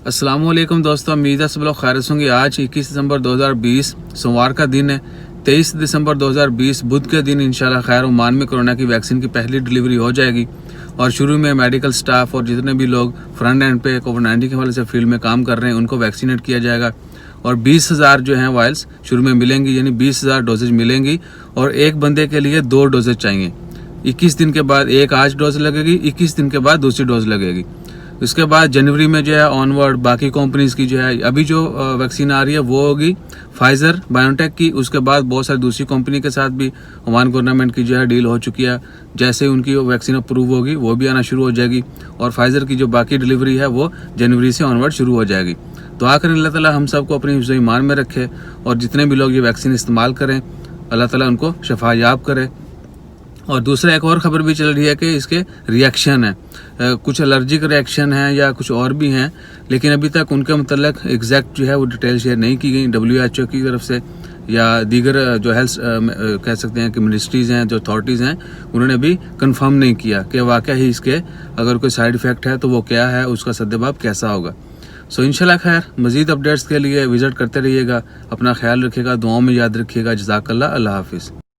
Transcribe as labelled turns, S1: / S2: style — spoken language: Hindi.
S1: अस्सलामुअलैकुम दोस्तों, उम्मीद है सब लोग खैरियत होंगे। आज 21 दिसंबर 2020 सोमवार का दिन है। 23 दिसंबर 2020 बुध के दिन इंशाल्लाह खैर ओमान में कोरोना की वैक्सीन की पहली डिलीवरी हो जाएगी और शुरू में मेडिकल स्टाफ और जितने भी लोग फ्रंट एंड पे कोविड-19 के हवाले से फील्ड में काम कर रहे हैं उनको वैक्सीनेट किया जाएगा और 20,000 जो हैं वायल्स शुरू में मिलेंगी, यानी 20,000 डोजेज मिलेंगी और एक बंदे के लिए 2 डोजेज चाहिए। 21 दिन के बाद एक आज डोज लगेगी, 21 दिन के बाद दूसरी डोज लगेगी। इसके बाद जनवरी में जो है ऑनवर्ड बाकी कंपनीज की जो है अभी जो वैक्सीन आ रही है वो होगी फाइजर बायोटेक की। उसके बाद बहुत सारी दूसरी कंपनी के साथ भी ओमान गवर्नमेंट की जो है डील हो चुकी है। जैसे उनकी वैक्सीन अप्रूव होगी वो भी आना शुरू हो जाएगी और फाइजर की जो बाकी डिलीवरी है वो जनवरी से ऑनवर्ड शुरू हो जाएगी। दुआ करें अल्लाह ताला हम सबको अपनी हिफ्ज़ ईमान में रखे और जितने भी लोग ये वैक्सीन इस्तेमाल करें अल्लाह ताला उनको शफा याब करे। और दूसरा एक और ख़बर भी चल रही है कि इसके रिएक्शन है, कुछ एलर्जिक रिएक्शन है या कुछ और भी हैं, लेकिन अभी तक उनके मतलब एग्जैक्ट जो है वो डिटेल शेयर नहीं की गई WHO की तरफ से या दीगर जो हेल्थ कह सकते हैं कि मिनिस्ट्रीज़ हैं, जो अथॉरिटीज़ हैं, उन्होंने भी कंफर्म नहीं किया कि वाकई ही इसके अगर कोई साइड इफ़ेक्ट है तो वो क्या है, उसका सद्देबाब कैसा होगा। सो इंशाल्लाह खैर मज़ीद अपडेट्स के लिए विज़िट करते रहिएगा। अपना ख्याल रखिएगा, दुआओं में याद रखिएगा। जज़ाकल्लाह, अल्लाह हाफिज़।